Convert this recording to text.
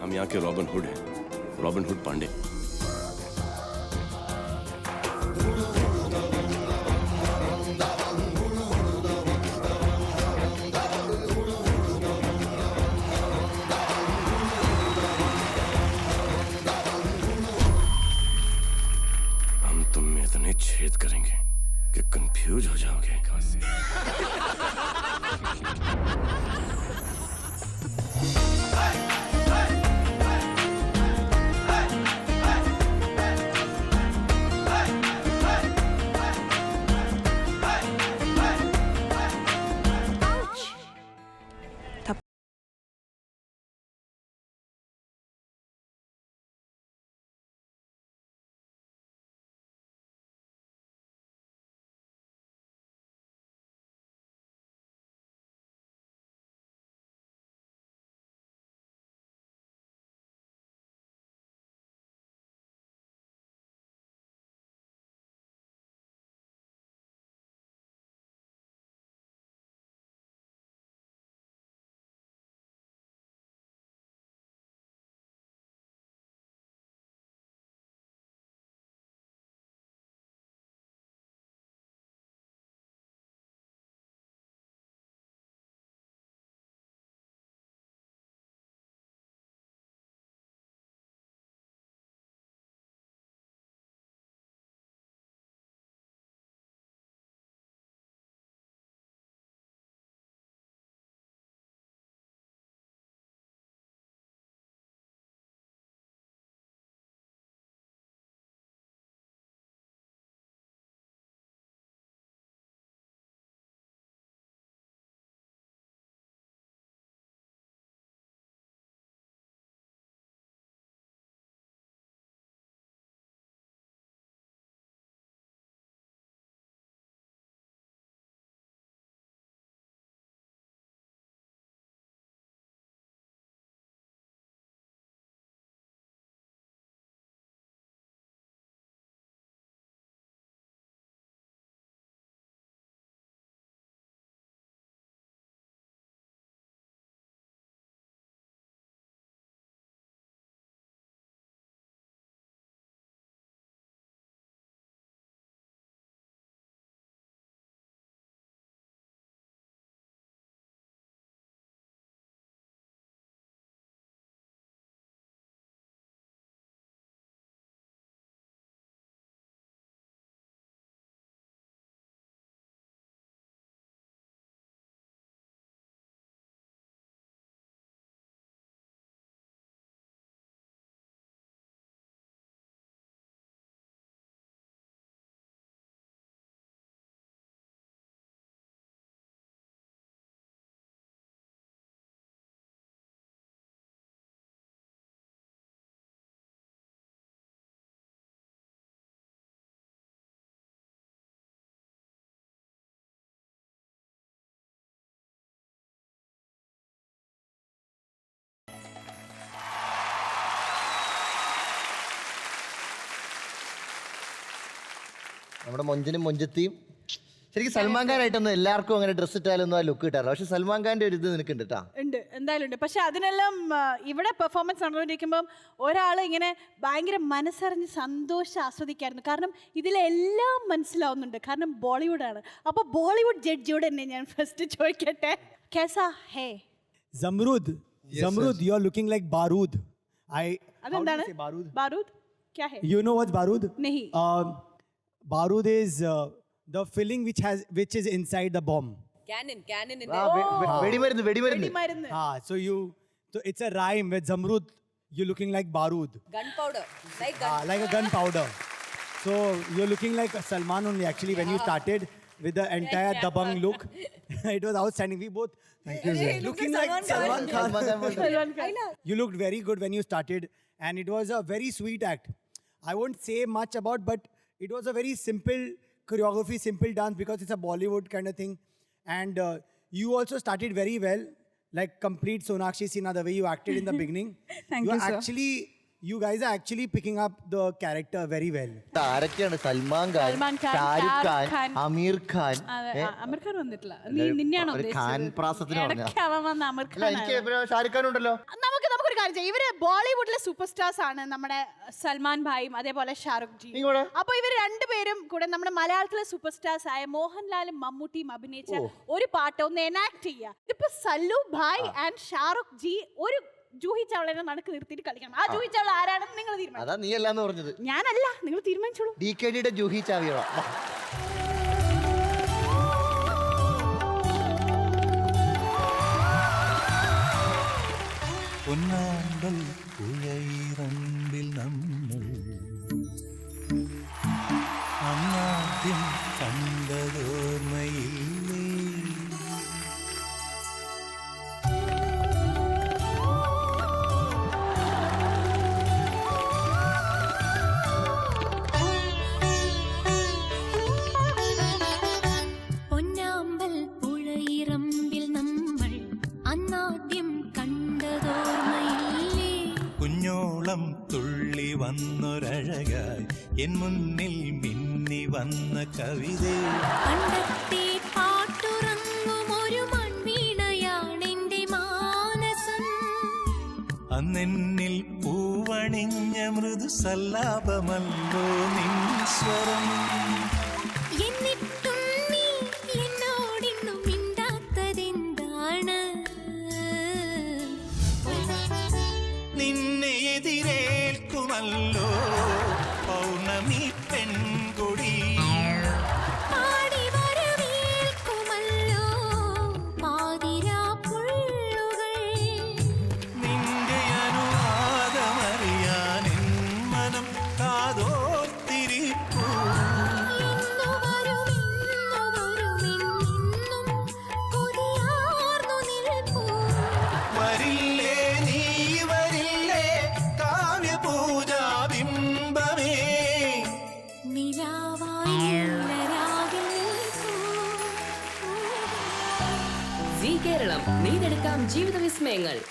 हम यहाँ के रॉबिन हुड हैं, रॉबिन हुड पांडे। हम तुम में इतने छेद करेंगे कि कंफ्यूज हो जाओगे। നമ്മുടെ മൊഞ്ചനും മൊഞ്ചത്തിയും ശരിക്കും സൽമാൻ ഖാനായിട്ടൊന്നും എല്ലാവർക്കും അങ്ങനെ ഡ്രസ്സ് ഇട്ടാലൊന്നും ആ ലുക്ക് കിട്ടാറില്ല. പക്ഷെ സൽമാൻ ഖാന്റെ ഒരു ഇത് നിനക്കുണ്ട് കേട്ടാ. ഉണ്ട്, എന്തായാലും ഉണ്ട്. പക്ഷെ അതിനെല്ലാം ഇവിടെ പെർഫോമൻസ് നടന്നുകൊണ്ടിരിക്കുമ്പം ഒരാൾ ഇങ്ങനെ ഭയങ്കര മനസ്സറിഞ്ഞ് സന്തോഷം ആസ്വദിക്കായിരുന്നു. കാരണം ഇതിലെല്ലാം മനസ്സിലാവുന്നുണ്ട്. കാരണം ബോളിവുഡാണ്. അപ്പോൾ ബോളിവുഡ് ജഡ്ജിയോട് തന്നെ ഞാൻ ഫസ്റ്റ് ചോദിക്കട്ടെ, കേസാ ഹേ Zamrud, Zamrud, you are looking like Barood. അതെന്താണ് ബാരൂദ്? ക്യാ ഹേ? You know what's Barood? नहीं. Barood is the filling which is inside the bomb. Cannon in വെടിമരുന്ന് വെടിമരുന്ന്. മരുന്ന്. So it's a rhyme with Zamrud. You're looking like Barood. gunpowder, Like a gunpowder. So you're looking like Salman only. Actually, when you started with the entire Dabang look, it was outstanding. We both looking like Salman Khan. Salman Khan. You looked very good when you started, and it was a very sweet act. I won't say much about, but it was a very simple choreography, simple dance, because it's a Bollywood kind of thing. And you also started very well, like complete Sonakshi Sinha, the way you acted in the beginning. Thank you, sir. You guys are actually picking up the character very well. ആരൊക്കെയാണ്? സൽമാൻ ഖാൻ, സൽമാൻ ഖാൻ, ഷാരൂഖ് ഖാൻ, ഖാൻ, അമീർ ഖാൻ. അമീർ ഖാൻ വന്നിട്ടില്ല. നിന്നെയാണോ ഒരു ഖാൻ പ്രാസത്തിന് ഇടയ്ക്ക് അവൻ വന്ന അമീർ അല്ല, ഖാൻ. എനിക്ക് ഷാരൂഖ് ഖാൻ ഉണ്ടല്ലോ. നമുക്കൊരു കാര്യം ചെയ്യാം. ഇവര് ബോളിവുഡിലെ സൂപ്പർ സ്റ്റാർസ് ആണ്, നമ്മുടെ സൽമാൻ ഭായും അതേപോലെ ഷാറുഖ് ജി. ഇങ്ങോട്ട്. അപ്പൊ ഇവർ രണ്ടുപേരും കൂടെ നമ്മുടെ മലയാളത്തിലെ സൂപ്പർ സ്റ്റാർസ് ആയ മോഹൻലാലും മമ്മൂട്ടിയും അഭിനയിച്ച ഒരു പാട്ട് ഒന്ന് എനാക്ട് ചെയ്യുക. ഇതിപ്പോ സല്ലു ഭായ് ആൻഡ് ഷാറുഖ് ജി ഒരു ജൂഹി ചാവളനെ നടുക്ക് നിർത്തിയിട്ട് കളിക്കണം. ആ ജൂഹി ചാവള ആരാണെന്ന് നിങ്ങൾ തീരുമാനിച്ചു. അതാ നീ അല്ലാന്ന് പറഞ്ഞത്. ഞാനല്ല, നിങ്ങൾ തീരുമാനിച്ചോളൂ. DKDയുടെ ജൂഹി ചാവിയോ? പൊന്നാമ്പൽ പുഴയിറമ്പിൽ നമ്മൾ അന്നാദ്യം കണ്ടതോർമ്മയില്ലേ? പൊന്നാമ്പൽ പുഴയിറമ്പിൽ നമ്മൾ അന്നാദ്യം കണ്ടതോർമ്മയില്ലേ? കുഞ്ഞോളം തുള്ളി വന്നൊരഴകായി എൻ മുന്നിൽ മിന്നി വന്ന കവിതേ. പണ്ടത്തെ പാട്ടുറങ്ങും ഒരു മൺവീണയാണെന്റെ മാനസം. അന്നെന്നിൽ പൂവണിഞ്ഞ മൃദു സല്ലാപമല്ലോ നിൻ സ്വരം. എന്നിട്ടും നീ എന്നോടിന്നും മിണ്ടാത്തതെന്താണ്? നിന്നെ എതിരേൽക്കുമല്ലോ പൗർണമി പെൺകൊടി. പാടി വരവേൽക്കുമല്ലോ പാതിരാപ്പുള്ളുകൾ. നിന്റെ അനുവാദമറിയാൻ എൻ മനം കാതോർത്തിരിപ്പൂ. ഇന്നു വരുമെന്നും കൊതിയാർന്നു നിൽപ്പൂ. വരില്ലേ നീ വരില്ലേ കാവ്യപൂജാബിംബമേ. നിലാവായി നിഴലാകെ നിൽപ്പൂ. സി കേരളം, നെയ്തെടുക്കാം ജീവിത വിസ്മയങ്ങൾ.